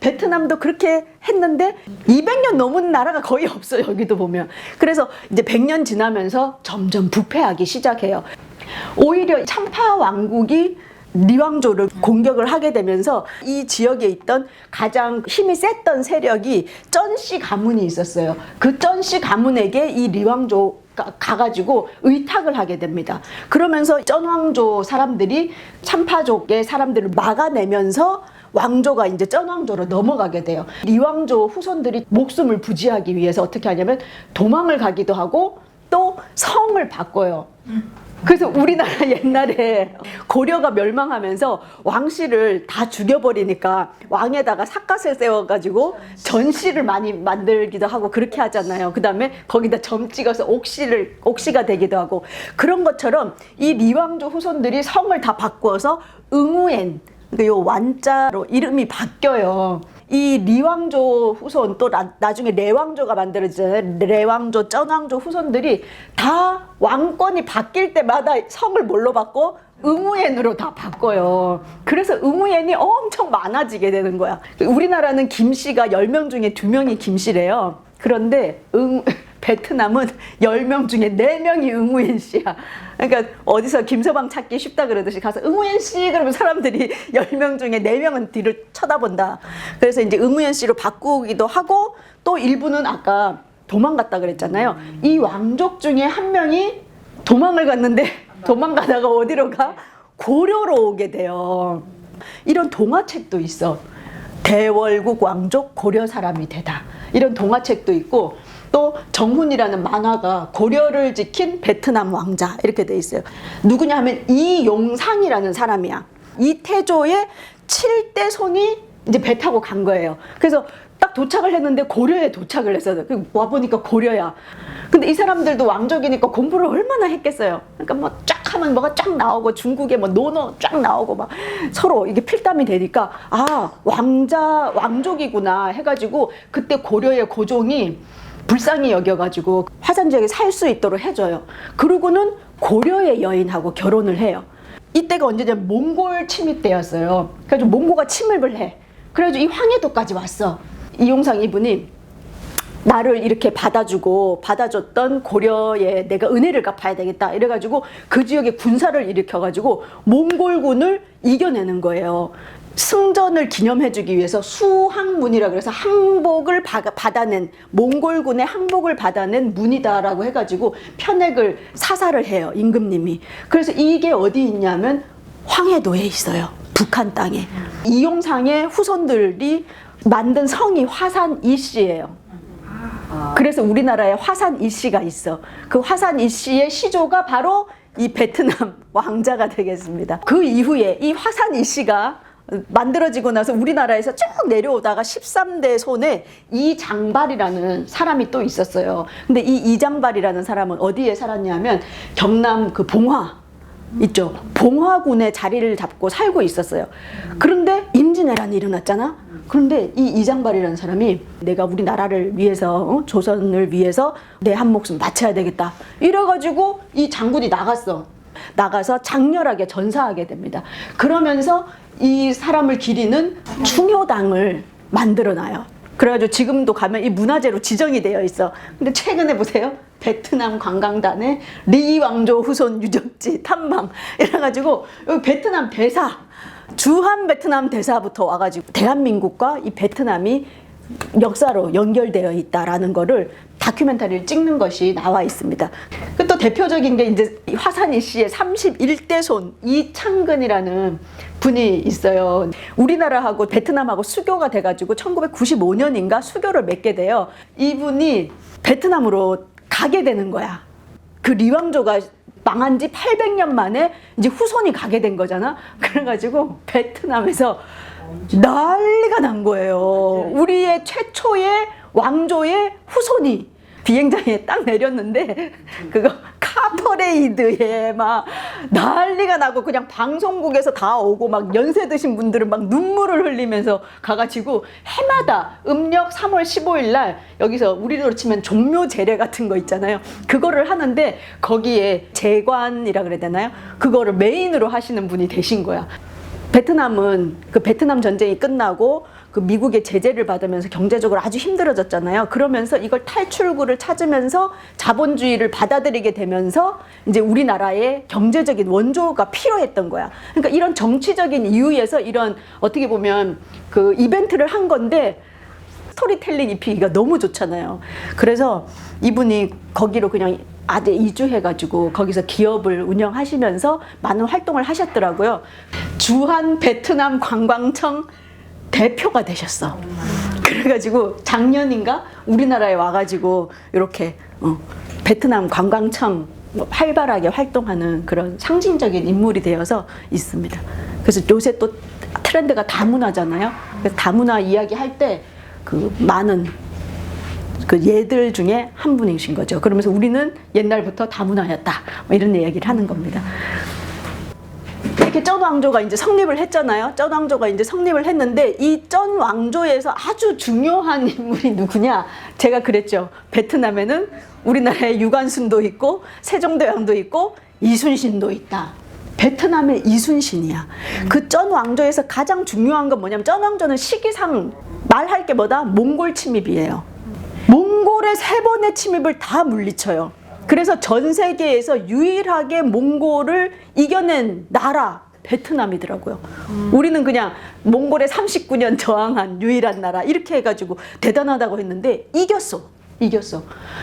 베트남도 그렇게 했는데 200년 넘은 나라가 거의 없어요. 여기도 보면. 그래서 이제 100년 지나면서 점점 부패하기 시작해요. 오히려 참파 왕국이 리왕조를 공격을 하게 되면서 이 지역에 있던 가장 힘이 셌던 세력이 쩐씨 가문이 있었어요. 그 쩐씨 가문에게 이 리왕조가 가가지고 의탁을 하게 됩니다. 그러면서 쩐왕조 사람들이 참파족의 사람들을 막아내면서 왕조가 이제 쩐왕조로 넘어가게 돼요. 리왕조 후손들이 목숨을 부지하기 위해서 어떻게 하냐면 도망을 가기도 하고 또 성을 바꿔요. 그래서 우리나라 옛날에 고려가 멸망하면서 왕씨를 다 죽여버리니까 왕에다가 삿갓을 세워가지고 전씨를 많이 만들기도 하고 그렇게 하잖아요. 그 다음에 거기다 점 찍어서 옥씨가 되기도 하고 그런 것처럼 이 리왕조 후손들이 성을 다 바꾸어서 응우엔, 그러니까 요 완자로 이름이 바뀌어요. 이 리왕조 후손 또 나중에 레왕조가 만들어지잖아요. 레왕조, 쩐왕조 후손들이 다 왕권이 바뀔 때마다 성을 뭘로 바꿔? 응우엔으로 다 바꿔요. 그래서 응우엔이 엄청 많아지게 되는 거야. 우리나라는 김씨가 10명 중에 2명이 김씨래요. 그런데 베트남은 10명 중에 4명이 응우엔 씨야. 그러니까 어디서 김서방 찾기 쉽다 그러듯이 가서 응우엔 씨 그러면 사람들이 10명 중에 4명은 뒤를 쳐다본다. 그래서 이제 응우엔 씨로 바꾸기도 하고 또 일부는 아까 도망갔다 그랬잖아요. 이 왕족 중에 한 명이 도망을 갔는데 도망가다가 어디로 가? 고려로 오게 돼요. 이런 동화책도 있어. 대월국 왕족 고려 사람이 되다. 이런 동화책도 있고 또 정훈이라는 만화가 고려를 지킨 베트남 왕자 이렇게 돼 있어요. 누구냐 하면 이용상이라는 사람이야. 이태조의 7대 손이 이제 배 타고 간 거예요. 그래서 딱 도착을 했는데 고려에 도착을 했어요. 와보니까 고려야. 근데 이 사람들도 왕족이니까 공부를 얼마나 했겠어요. 그러니까 뭐 쫙 하면 뭐가 쫙 나오고 중국에 뭐 논어 쫙 나오고 막 서로 이게 필담이 되니까 아 왕족이구나 해가지고 그때 고려의 고종이 불쌍히 여겨가지고 화산 지역에 살 수 있도록 해줘요. 그러고는 고려의 여인하고 결혼을 해요. 이때가 언제냐면 몽골 침입 때였어요. 그래가지고 몽고가 침입을 해. 그래가지고 이 황해도까지 왔어. 이용상 이분이 나를 이렇게 받아줬던 고려에 내가 은혜를 갚아야 되겠다 이래가지고 그 지역에 군사를 일으켜가지고 몽골군을 이겨내는 거예요. 승전을 기념해주기 위해서 수항문이라 그래서 항복을 받아낸 몽골군의 항복을 받아낸 문이다라고 해가지고 편액을 사살을 해요. 임금님이. 그래서 이게 어디 있냐면 황해도에 있어요. 북한 땅에. 이용상의 후손들이 만든 성이 화산 이씨예요. 그래서 우리나라에 화산 이씨가 있어. 그 화산 이씨의 시조가 바로 이 베트남 왕자가 되겠습니다. 그 이후에 이 화산 이씨가 만들어지고 나서 우리나라에서 쭉 내려오다가 13대 손에 이장발이라는 사람이 또 있었어요. 근데 이 이장발이라는 사람은 어디에 살았냐면 경남 그 봉화 있죠. 봉화군에 자리를 잡고 살고 있었어요. 그런데 임진왜란이 일어났잖아. 그런데 이 이장발이라는 사람이 내가 우리나라를 위해서 조선을 위해서 내 한 목숨 바쳐야 되겠다 이래가지고 이 장군이 나가서 장렬하게 전사하게 됩니다. 그러면서 이 사람을 기리는 충효당을 만들어놔요. 그래가지고 지금도 가면 이 문화재로 지정이 되어 있어. 근데 최근에 보세요. 베트남 관광단의 리왕조 후손 유적지 탐방 이래가지고 여기 베트남 대사, 주한 베트남 대사부터 와가지고 대한민국과 이 베트남이 역사로 연결되어 있다라는 거를 다큐멘터리를 찍는 것이 나와 있습니다. 또 대표적인 게 이제 화산이 씨의 31대 손 이창근이라는 분이 있어요. 우리나라하고 베트남하고 수교가 돼가지고 1995년인가 수교를 맺게 돼요. 이분이 베트남으로 가게 되는 거야. 그 리왕조가 망한 지 800년 만에 이제 후손이 가게 된 거잖아. 그래가지고 베트남에서 난리가 난 거예요. 우리의 최초의 왕조의 후손이 비행장에 딱 내렸는데 그거 카퍼레이드에 막 난리가 나고 그냥 방송국에서 다 오고 막 연세 드신 분들은 막 눈물을 흘리면서 가가지고 해마다 음력 3월 15일 날 여기서 우리로 치면 종묘 제례 같은 거 있잖아요. 그거를 하는데 거기에 재관이라 그래야 되나요? 그거를 메인으로 하시는 분이 되신 거야. 베트남은 그 베트남 전쟁이 끝나고 그 미국의 제재를 받으면서 경제적으로 아주 힘들어졌잖아요. 그러면서 이걸 탈출구를 찾으면서 자본주의를 받아들이게 되면서 이제 우리나라의 경제적인 원조가 필요했던 거야. 그러니까 이런 정치적인 이유에서 이런 어떻게 보면 그 이벤트를 한 건데 스토리텔링 입히기가 너무 좋잖아요. 그래서 이분이 거기로 그냥 아재 이주해가지고 거기서 기업을 운영하시면서 많은 활동을 하셨더라고요. 주한 베트남 관광청 대표가 되셨어. 그래가지고 작년인가 우리나라에 와가지고 이렇게 베트남 관광청 활발하게 활동하는 그런 상징적인 인물이 되어서 있습니다. 그래서 요새 또 트렌드가 다문화잖아요. 그래서 다문화 이야기할 때 그 많은 그 예들 중에 한 분이신 거죠. 그러면서 우리는 옛날부터 다문화였다, 뭐 이런 얘기를 하는 겁니다. 이렇게 쩐 왕조가 이제 성립을 했잖아요. 쩐 왕조가 이제 성립을 했는데 이 쩐 왕조에서 아주 중요한 인물이 누구냐? 제가 그랬죠. 베트남에는 우리나라의 유관순도 있고 세종대왕도 있고 이순신도 있다. 베트남의 이순신이야. 그 쩐 왕조에서 가장 중요한 건 뭐냐면 쩐 왕조는 시기상 말할 게 뭐다? 몽골 침입이에요. 몽골의 3번의 침입을 다 물리쳐요. 그래서 전 세계에서 유일하게 몽골을 이겨낸 나라 베트남이더라고요. 우리는 그냥 몽골에 39년 저항한 유일한 나라 이렇게 해가지고 대단하다고 했는데 이겼어.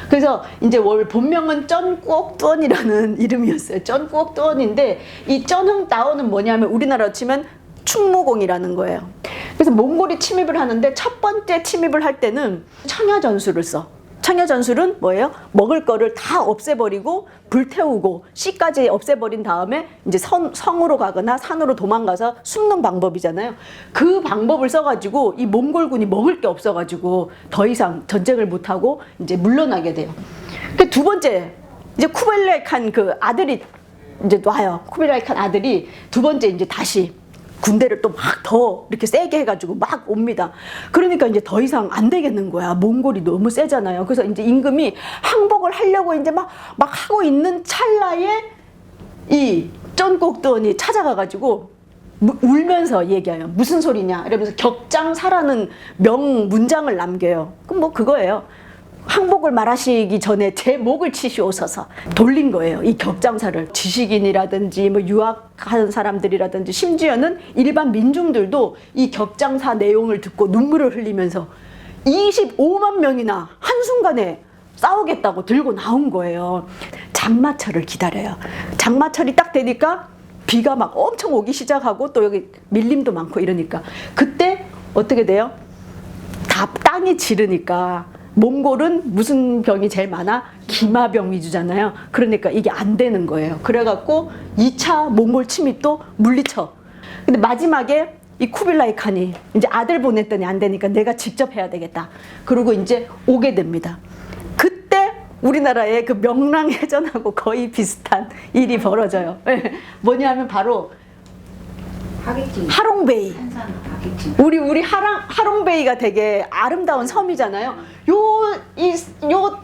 그래서 이제 본명은 쩐꾸옥뚜언이라는 이름이었어요. 쩐꾸옥뚜언인데 이 쩐흥따오는 뭐냐면 우리나라로 치면 충무공이라는 거예요. 그래서 몽골이 침입을 하는데 첫 번째 침입을 할 때는 청야전술을 써. 청야전술은 뭐예요? 먹을 거를 다 없애버리고 불태우고 씨까지 없애버린 다음에 이제 성으로 가거나 산으로 도망가서 숨는 방법이잖아요. 그 방법을 써가지고 이 몽골군이 먹을 게 없어가지고 더 이상 전쟁을 못하고 이제 물러나게 돼요. 그 두 번째 이제 쿠빌라이 칸 그 아들이 이제 와요. 쿠빌라이 칸 아들이 두 번째 이제 다시 군대를 또 막 더 이렇게 세게 해가지고 막 옵니다. 그러니까 이제 더 이상 안 되겠는 거야. 몽골이 너무 세잖아요. 그래서 이제 임금이 항복을 하려고 이제 막 하고 있는 찰나에 이 쩐꾸옥뚜언이 찾아가가지고 울면서 얘기해요. 무슨 소리냐? 이러면서 격장사라는 명문장을 남겨요. 그럼 뭐 그거예요. 항복을 말하시기 전에 제 목을 치시오소서 돌린 거예요. 이 격장사를. 지식인이라든지 뭐 유학하는 사람들이라든지 심지어는 일반 민중들도 이 격장사 내용을 듣고 눈물을 흘리면서 25만 명이나 한순간에 싸우겠다고 들고 나온 거예요. 장마철을 기다려요. 장마철이 딱 되니까 비가 막 엄청 오기 시작하고 또 여기 밀림도 많고 이러니까 그때 어떻게 돼요? 다 땅이 지르니까 몽골은 무슨 병이 제일 많아? 기마병 위주잖아요. 그러니까 이게 안 되는 거예요. 그래갖고 2차 몽골 침입도 물리쳐. 근데 마지막에 이 쿠빌라이 칸이 이제 아들 보냈더니 안 되니까 내가 직접 해야 되겠다. 그리고 이제 오게 됩니다. 그때 우리나라의 그 명랑해전하고 거의 비슷한 일이 벌어져요. 뭐냐면 바로 하롱베이. 우리 하롱베이가 되게 아름다운 섬이잖아요. 요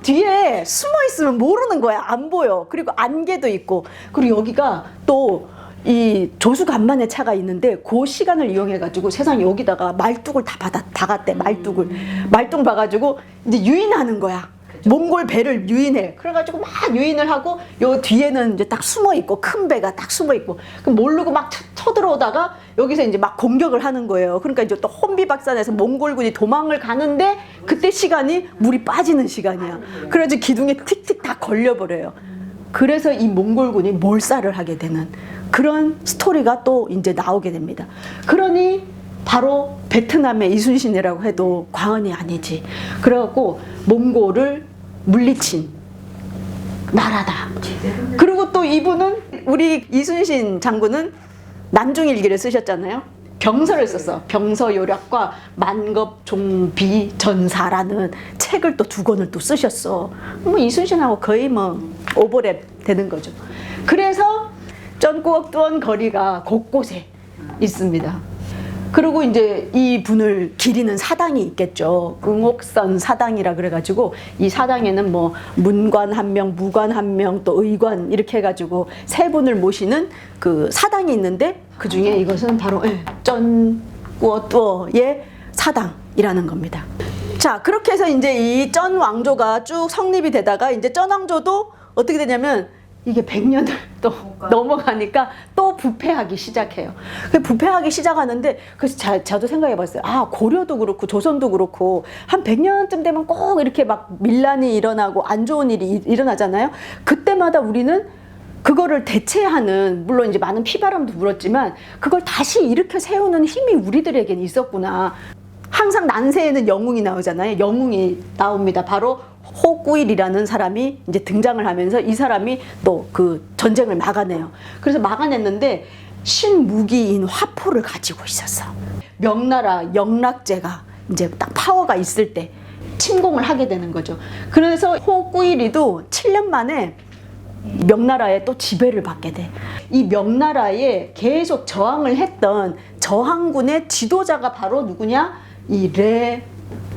뒤에 숨어 있으면 모르는 거야. 안 보여. 그리고 안개도 있고. 그리고 여기가 또 이 조수간만의 차가 있는데 그 시간을 이용해가지고 세상에 여기다가 말뚝을 다 박았대. 말뚝 봐가지고 이제 유인하는 거야. 몽골 배를 유인해. 그래가지고 막 유인을 하고 요 뒤에는 이제 딱 숨어 있고 큰 배가 딱 숨어 있고 그럼 모르고 막 쳐들어오다가 여기서 이제 막 공격을 하는 거예요. 그러니까 이제 또 혼비박산에서 몽골군이 도망을 가는데 그때 시간이 물이 빠지는 시간이야. 그래가지고 기둥에 틱틱 다 걸려버려요. 그래서 이 몽골군이 몰살을 하게 되는 그런 스토리가 또 이제 나오게 됩니다. 그러니 바로 베트남의 이순신이라고 해도 과언이 아니지. 그래갖고 몽골을 물리친 나라다. 그리고 또 이분은 우리 이순신 장군은 난중일기를 쓰셨잖아요. 병서를 썼어. 병서요략과 만겁종비전사라는 책을 또 2권을 또 쓰셨어. 뭐 이순신하고 거의 뭐 오버랩 되는 거죠. 그래서 쩐꾸옥뚜언 거리가 곳곳에 있습니다. 그리고 이제 이 분을 기리는 사당이 있겠죠. 응옥선 사당이라 그래가지고 이 사당에는 뭐 문관 1명, 무관 1명, 또 의관 이렇게 해가지고 3분을 모시는 그 사당이 있는데 그 중에 이것은 바로 쩐꾸옥뚜언의 사당이라는 겁니다. 자, 그렇게 해서 이제 이 쩐 왕조가 쭉 성립이 되다가 이제 쩐 왕조도 어떻게 되냐면 이게 100년을 또 넘어가니까 또 부패하기 시작해요. 부패하기 시작하는데 그래서 저도 생각해 봤어요. 아, 고려도 그렇고 조선도 그렇고 한 100년쯤 되면 꼭 이렇게 막 밀란이 일어나고 안 좋은 일이 일어나잖아요. 그때마다 우리는 그거를 대체하는, 물론 이제 많은 피바람도 불었지만 그걸 다시 일으켜 세우는 힘이 우리들에게는 있었구나. 항상 난세에는 영웅이 나오잖아요. 영웅이 나옵니다. 바로 호구일이라는 사람이 이제 등장을 하면서 이 사람이 또 그 전쟁을 막아내요. 그래서 막아냈는데 신무기인 화포를 가지고 있었어. 명나라 영락제가 이제 딱 파워가 있을 때 침공을 하게 되는 거죠. 그래서 호구일이도 7년 만에 명나라에 또 지배를 받게 돼. 이 명나라에 계속 저항을 했던 저항군의 지도자가 바로 누구냐? 이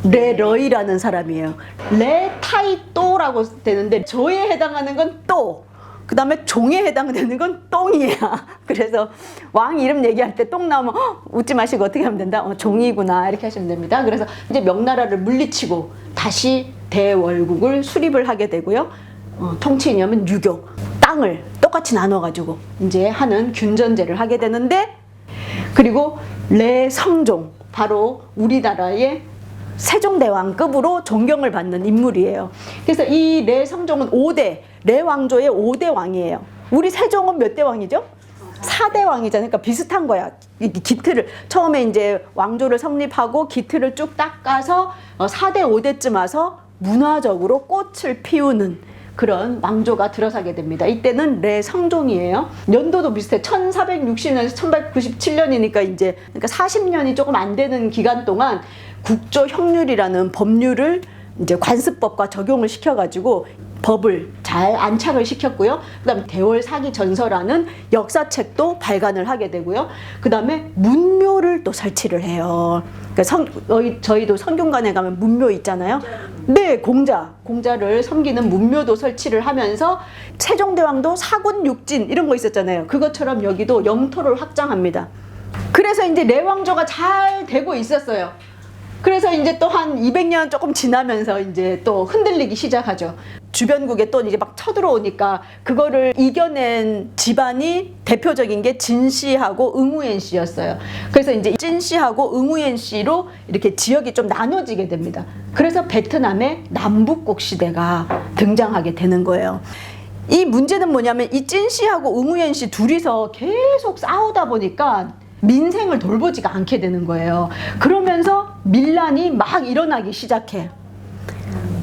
레러이라는 사람이에요. 레타이또라고 되는데 조에 해당하는 건 또, 그 다음에 종에 해당되는 건 똥이야. 그래서 왕 이름 얘기할 때 똥 나오면 웃지 마시고 어떻게 하면 된다? 종이구나 이렇게 하시면 됩니다. 그래서 이제 명나라를 물리치고 다시 대월국을 수립을 하게 되고요. 통치 이념은 유교, 땅을 똑같이 나눠가지고 이제 하는 균전제를 하게 되는데, 그리고 레성종, 바로 우리나라의 세종대왕급으로 존경을 받는 인물이에요. 그래서 이 레성종은 5대, 레왕조의 5대 왕이에요. 우리 세종은 몇 대 왕이죠? 4대 왕이잖아요. 그러니까 비슷한 거야. 기틀을 처음에 이제 왕조를 성립하고 기틀을 쭉 닦아서 4대 5대쯤 와서 문화적으로 꽃을 피우는 그런 왕조가 들어서게 됩니다. 이때는 레성종이에요. 연도도 비슷해. 1460년에서 1197년이니까 이제 그러니까 40년이 조금 안 되는 기간 동안 국조형률이라는 법률을 이제 관습법과 적용을 시켜가지고 법을 잘 안착을 시켰고요. 그 다음에 대월사기전서라는 역사책도 발간을 하게 되고요. 그 다음에 문묘를 또 설치를 해요. 그러니까 저희도 성균관에 가면 문묘 있잖아요. 네, 공자를 섬기는 문묘도 설치를 하면서 세종대왕도 사군 육진 이런 거 있었잖아요. 그것처럼 여기도 영토를 확장합니다. 그래서 이제 레왕조가 잘 되고 있었어요. 그래서 이제 또 한 200년 조금 지나면서 이제 또 흔들리기 시작하죠. 주변국에 또 이제 막 쳐들어오니까 그거를 이겨낸 집안이 대표적인 게 진씨하고 응우엔씨였어요. 그래서 이제 진씨하고 응우엔씨로 이렇게 지역이 좀 나눠지게 됩니다. 그래서 베트남의 남북국 시대가 등장하게 되는 거예요. 이 문제는 뭐냐면 이 진씨하고 응우엔씨 둘이서 계속 싸우다 보니까 민생을 돌보지가 않게 되는 거예요. 그러면서 밀란이 막 일어나기 시작해.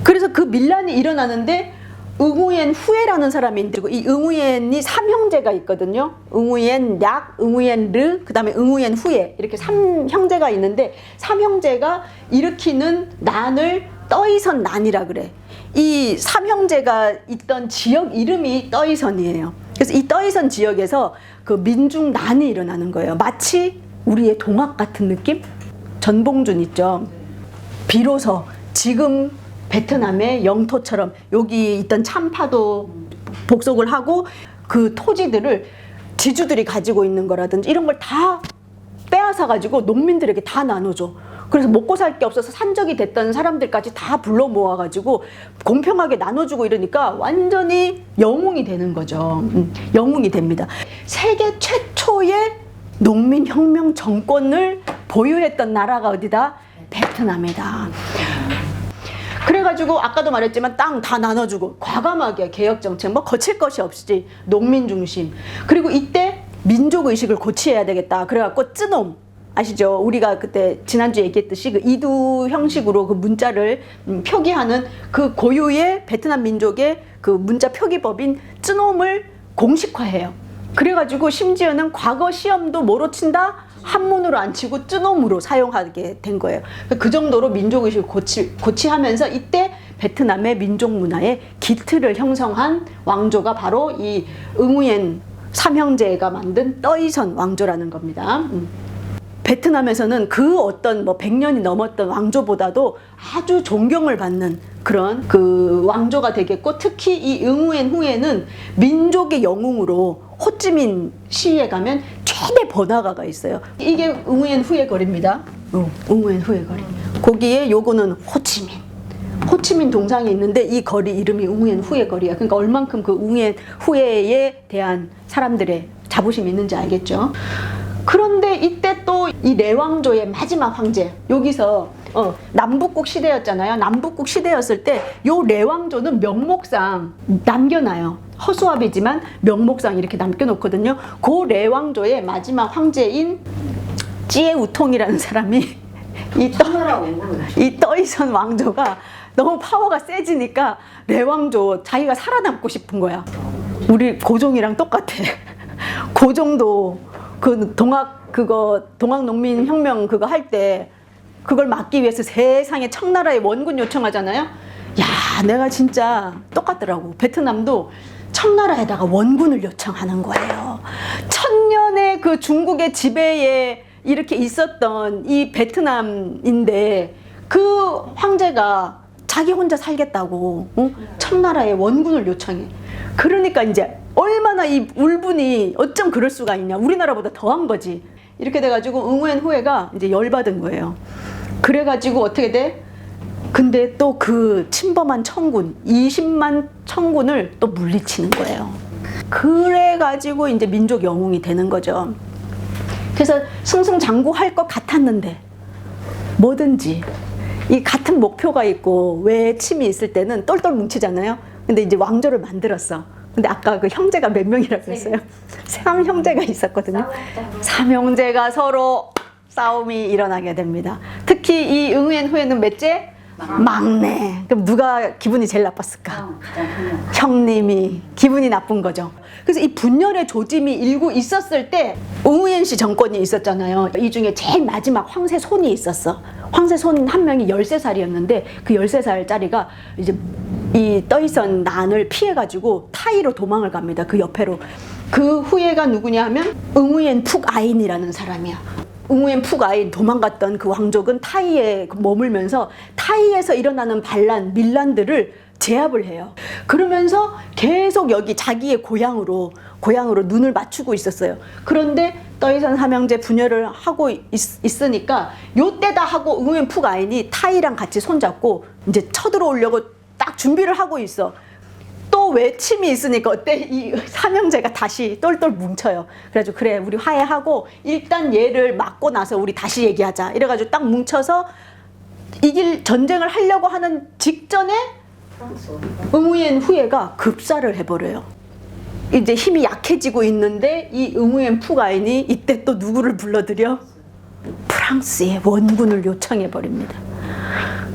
그래서 그 밀란이 일어나는데 응우옌 후예라는 사람이 있고, 이 응우옌이 3형제가 있거든요. 응우옌 약, 응우옌 르, 그 다음에 응우옌 후예, 이렇게 3형제가 있는데 3형제가 일으키는 난을 떠이선 난이라 그래. 이 3형제가 있던 지역 이름이 떠이선이에요. 그래서 이 떠이선 지역에서 그 민중난이 일어나는 거예요. 마치 우리의 동학 같은 느낌? 전봉준 있죠. 비로소 지금 베트남의 영토처럼 여기 있던 참파도 복속을 하고 그 토지들을 지주들이 가지고 있는 거라든지 이런 걸 다 빼앗아 가지고 농민들에게 다 나눠줘. 그래서 먹고 살 게 없어서 산적이 됐던 사람들까지 다 불러 모아가지고 공평하게 나눠주고 이러니까 완전히 영웅이 되는 거죠. 영웅이 됩니다. 세계 최초의 농민혁명 정권을 보유했던 나라가 어디다? 베트남이다. 그래가지고 아까도 말했지만 땅 다 나눠주고 과감하게 개혁정책 뭐 거칠 것이 없이 농민 중심. 그리고 이때 민족의식을 고취해야 되겠다. 그래갖고 쯔놈 아시죠? 우리가 그때 지난주에 얘기했듯이 그 이두 형식으로 그 문자를 표기하는 그 고유의 베트남 민족의 그 문자 표기법인 쯔놈을 공식화해요. 그래가지고 심지어는 과거 시험도 뭐로 친다? 한문으로 안 치고 쯔놈으로 사용하게 된 거예요. 그 정도로 민족의식을 고취하면서 이때 베트남의 민족 문화의 기틀을 형성한 왕조가 바로 이 응우옌 삼형제가 만든 떠이선 왕조라는 겁니다. 베트남에서는 그 어떤 뭐 100년이 넘었던 왕조보다도 아주 존경을 받는 그런 그 왕조가 되겠고, 특히 이 응우엔 후에는 민족의 영웅으로 호찌민 시에 가면 최대 번화가가 있어요. 이게 응우엔 후의 거리입니다. 응우엔 후에 거리. 거기에 요거는 호치민. 호치민 동상이 있는데 이 거리 이름이 응우엔 후에 거리야. 그러니까 얼만큼 그 응우엔 후에에 대한 사람들의 자부심이 있는지 알겠죠? 그런데 이때 또 이 레왕조의 마지막 황제, 여기서 남북국 시대였잖아요. 남북국 시대였을 때 요 레왕조는 명목상 남겨놔요. 허수아비지만 명목상 이렇게 남겨놓거든요. 그 레왕조의 마지막 황제인 찌에우통이라는 사람이 이 떠이선 왕조가 너무 파워가 세지니까 레왕조 자기가 살아남고 싶은 거야. 우리 고종이랑 똑같아. 고종도 그 동학농민혁명 그거 할 때 그걸 막기 위해서 세상에 청나라에 원군 요청하잖아요. 야, 내가 진짜 똑같더라고. 베트남도 청나라에다가 원군을 요청하는 거예요. 천년의 그 중국의 지배에 이렇게 있었던 이 베트남인데 그 황제가 자기 혼자 살겠다고 청나라에 원군을 요청해. 그러니까 이제 얼마나 이 울분이 어쩜 그럴 수가 있냐. 우리나라보다 더한 거지. 이렇게 돼가지고 응우엔 후에가 이제 열받은 거예요. 그래가지고 어떻게 돼? 근데 또 그 침범한 청군 20만 청군을 또 물리치는 거예요. 그래가지고 이제 민족 영웅이 되는 거죠. 그래서 승승장구할 것 같았는데 뭐든지 이 같은 목표가 있고 외침이 있을 때는 똘똘 뭉치잖아요. 근데 이제 왕조를 만들었어. 근데 아까 그 형제가 몇 명이라고 했어요? 삼 형제가 있었거든요. 삼 형제가 서로 싸움이 일어나게 됩니다. 특히 이 응우엔 후에는 몇째? 막내. 그럼 누가 기분이 제일 나빴을까? 형님이 기분이 나쁜 거죠. 그래서 이 분열의 조짐이 일고 있었을 때 응우엔 씨 정권이 있었잖아요. 이 중에 제일 마지막 황새 손이 있었어. 황새 손 한 명이 13살이었는데 그 13살짜리가 이제 이 떠이선 난을 피해가지고 타이로 도망을 갑니다. 그 옆에로. 그 후예가 누구냐 하면 응우엔 푹 아인이라는 사람이야. 응우엔 푹 아인 도망갔던 그 왕족은 타이에 머물면서 타이에서 일어나는 반란, 밀란들을 제압을 해요. 그러면서 계속 여기 자기의 고향으로 눈을 맞추고 있었어요. 그런데 떠이선 삼형제 분열을 하고 있으니까 요때다 하고 응우엔 푹 아인이 타이랑 같이 손잡고 이제 쳐들어오려고 딱 준비를 하고 있어. 또 외침이 있으니까 어때? 이 삼형제가 다시 똘똘 뭉쳐요. 그래가지고 그래 우리 화해하고 일단 얘를 막고 나서 우리 다시 얘기하자. 이래가지고 딱 뭉쳐서 전쟁을 하려고 하는 직전에 응우엔 후예가 급사를 해버려요. 이제 힘이 약해지고 있는데 이 응우엔 푹 아인이 이때 또 누구를 불러들여? 프랑스의 원군을 요청해버립니다.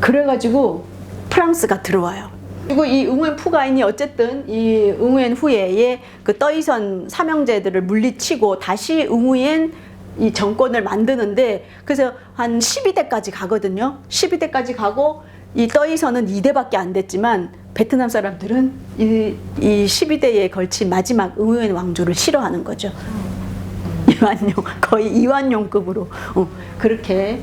그래가지고 프랑스가 들어와요. 그리고 이 응우엔 푹 아인이 어쨌든 이 응우엔 후예의 그 떠이선 삼형제들을 물리치고 다시 응우엔 이 정권을 만드는데 그래서 한 12대까지 가거든요. 12대까지 가고 이 떠이선은 2대밖에 안 됐지만 베트남 사람들은 이 12대에 걸친 마지막 응우엔 왕조를 싫어하는 거죠. 이완용, 거의 이완용급으로 그렇게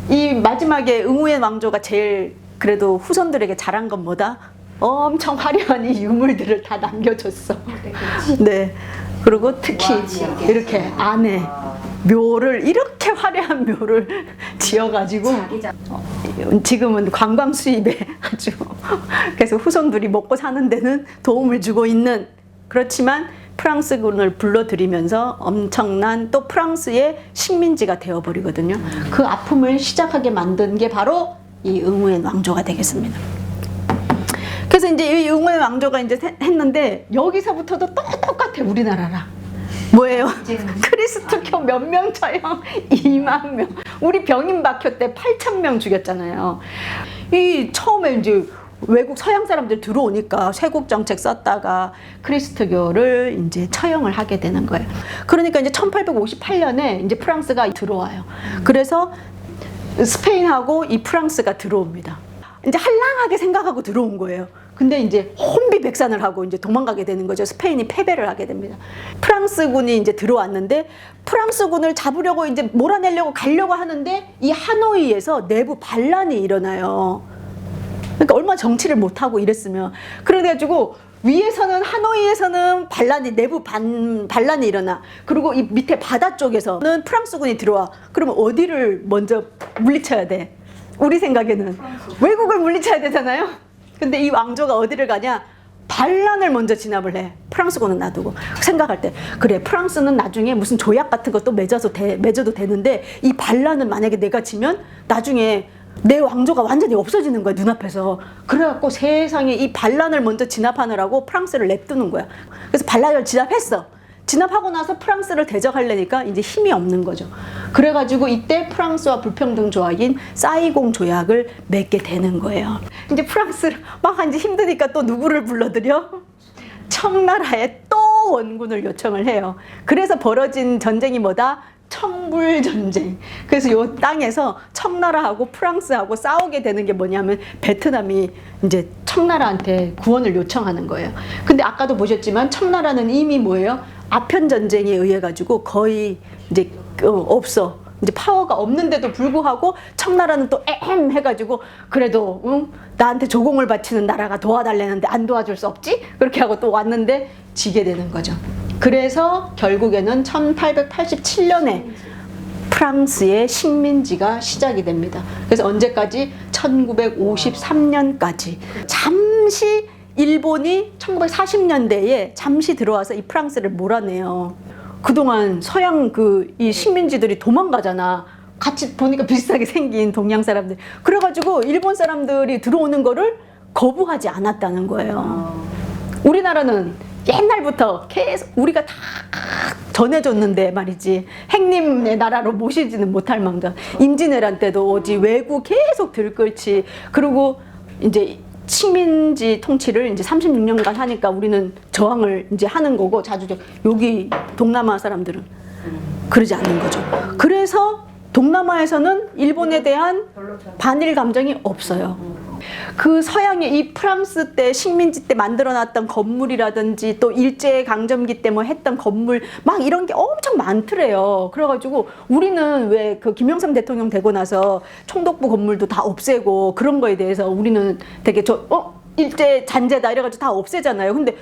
이 마지막에 응우엔 왕조가 제일 그래도 후손들에게 잘한 건 뭐다? 엄청 화려한 이 유물들을 다 남겨줬어. 네. 그리고 특히 이렇게 안에 묘를 이렇게 화려한 묘를 지어가지고 지금은 관광 수입에 아주 그래서 후손들이 먹고 사는 데는 도움을 주고 있는 그렇지만 프랑스군을 불러들이면서 엄청난 또 프랑스의 식민지가 되어버리거든요. 그 아픔을 시작하게 만든 게 바로 이 응우엔 왕조가 되겠습니다. 그래서 이제 이 응우엔 왕조가 이제 했는데 여기서부터도 또 똑같아 우리나라랑. 뭐예요? 크리스트교 몇 명 처형? 2만 명. 우리 병인박효 때 8,000명 죽였잖아요. 이 처음에 이제 외국 서양 사람들 들어오니까 쇄국 정책 썼다가 크리스트교를 이제 처형을 하게 되는 거예요. 그러니까 이제 1858년에 이제 프랑스가 들어와요. 그래서 스페인하고 이 프랑스가 들어옵니다. 이제 한량하게 생각하고 들어온 거예요. 근데 이제 혼비백산을 하고 이제 도망가게 되는 거죠. 스페인이 패배를 하게 됩니다. 프랑스군이 이제 들어왔는데 프랑스군을 잡으려고 이제 몰아내려고 가려고 하는데 이 하노이에서 내부 반란이 일어나요. 그러니까 얼마 정치를 못하고 이랬으면. 그래가지고 위에서는 하노이에서는 내부 반란이 일어나. 그리고 이 밑에 바다 쪽에서는 프랑스군이 들어와. 그러면 어디를 먼저 물리쳐야 돼? 우리 생각에는 외국을 물리쳐야 되잖아요. 근데 이 왕조가 어디를 가냐? 반란을 먼저 진압을 해. 프랑스군은 놔두고. 생각할 때 그래, 프랑스는 나중에 무슨 조약 같은 것도 맺어도 되는데 이 반란을 만약에 내가 지면 나중에 내 왕조가 완전히 없어지는 거야, 눈앞에서. 그래갖고 세상에 이 반란을 먼저 진압하느라고 프랑스를 냅두는 거야. 그래서 반란을 진압했어. 진압하고 나서 프랑스를 대적하려니까 이제 힘이 없는 거죠. 그래가지고 이때 프랑스와 불평등 조약인 사이공 조약을 맺게 되는 거예요. 이제 프랑스를 막 이제 힘드니까 또 누구를 불러들여? 청나라에 또 원군을 요청을 해요. 그래서 벌어진 전쟁이 뭐다? 청불전쟁. 그래서 요 땅에서 청나라하고 프랑스하고 싸우게 되는 게 뭐냐면 베트남이 이제 청나라한테 구원을 요청하는 거예요. 근데 아까도 보셨지만 청나라는 이미 뭐예요? 아편 전쟁에 의해 가지고 거의 이제 없어. 이제 파워가 없는데도 불구하고 청나라는 또 해가지고 그래도 나한테 조공을 바치는 나라가 도와달라는데 안 도와줄 수 없지? 그렇게 하고 또 왔는데 지게 되는 거죠. 그래서 결국에는 1887년에 프랑스의 식민지가 시작이 됩니다. 그래서 언제까지? 1953년까지. 잠시 일본이 1940년대에 잠시 들어와서 이 프랑스를 몰아내요. 그동안 서양 이 식민지들이 도망가잖아. 같이 보니까 비슷하게 생긴 동양 사람들. 그래가지고 일본 사람들이 들어오는 거를 거부하지 않았다는 거예요. 우리나라는 옛날부터 계속 우리가 다 전해줬는데 말이지, 행님의 나라로 모시지는 못할 망정. 임진왜란 때도 오지, 외국 계속 들끓지. 그리고 이제 식민지 통치를 이제 36년간 하니까 우리는 저항을 이제 하는 거고, 자주적. 여기 동남아 사람들은 그러지 않는 거죠. 그래서 동남아에서는 일본에 대한 반일 감정이 없어요. 그 서양의 이 프랑스 때 식민지 때 만들어놨던 건물이라든지 또 일제강점기 때 뭐 했던 건물 막 이런 게 엄청 많더래요. 그래가지고 우리는 왜 그 김영삼 대통령 되고 나서 총독부 건물도 다 없애고 그런 거에 대해서 우리는 되게 일제 잔재다 이래가지고 다 없애잖아요. 근데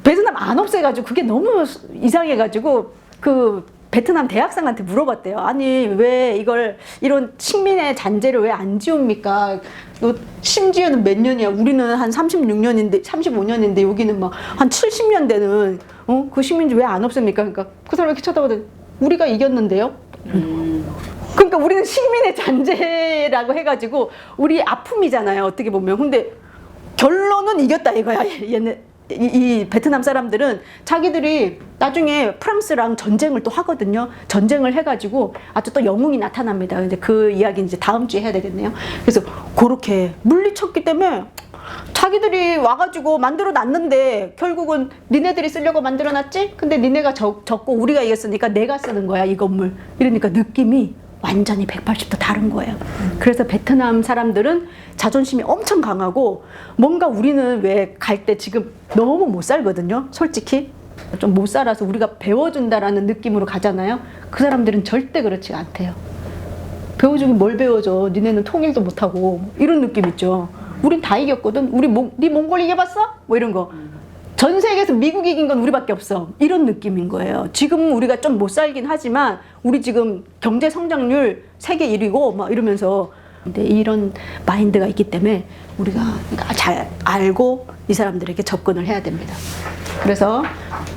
베트남 안 없애가지고 그게 너무 이상해가지고 그 베트남 대학생한테 물어봤대요. 아니 왜 이런 식민의 잔재를 왜 안 지웁니까? 심지어는 몇 년이야? 우리는 한 36년인데 35년인데 여기는 막 한 70년대는 그 식민지 왜 안 없앱니까? 그러니까 그 사람이 이렇게 쳐다보더니 우리가 이겼는데요. 그러니까 우리는 식민의 잔재라고 해가지고 우리 아픔이잖아요, 어떻게 보면. 근데 결론은 이겼다 이거야. 얘네 이 베트남 사람들은 자기들이 나중에 프랑스랑 전쟁을 또 하거든요. 전쟁을 해가지고 아주 또 영웅이 나타납니다. 근데 그 이야기는 이제 다음 주에 해야 되겠네요. 그래서 그렇게 물리쳤기 때문에 자기들이 와가지고 만들어 놨는데 결국은 니네들이 쓰려고 만들어 놨지? 근데 니네가 졌고 우리가 이겼으니까 내가 쓰는 거야, 이 건물. 이러니까 느낌이 완전히 180도 다른 거예요. 그래서 베트남 사람들은 자존심이 엄청 강하고, 뭔가 우리는 왜 갈 때 지금 너무 못 살거든요. 솔직히 좀 못 살아서 우리가 배워준다라는 느낌으로 가잖아요. 그 사람들은 절대 그렇지 않대요. 배워주긴 뭘 배워줘, 니네는 통일도 못하고, 이런 느낌 있죠. 우린 다 이겼거든. 네 몽골 이겨봤어? 뭐 이런 거. 전 세계에서 미국 이긴 건 우리밖에 없어, 이런 느낌인 거예요. 지금 우리가 좀 못 살긴 하지만 우리 지금 경제 성장률 세계 1위고 막 이러면서. 근데 이런 마인드가 있기 때문에 우리가 잘 알고 이 사람들에게 접근을 해야 됩니다. 그래서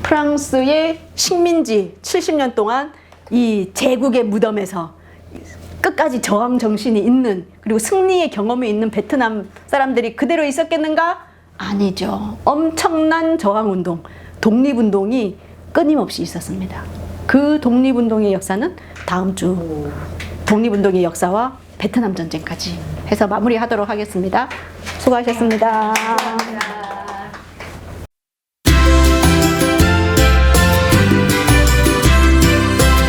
프랑스의 식민지 70년 동안 이 제국의 무덤에서 끝까지 저항 정신이 있는, 그리고 승리의 경험이 있는 베트남 사람들이 그대로 있었겠는가? 아니죠. 엄청난 저항운동, 독립운동이 끊임없이 있었습니다. 그 독립운동의 역사는 다음 주 독립운동의 역사와 베트남 전쟁까지 해서 마무리하도록 하겠습니다. 수고하셨습니다. 감사합니다.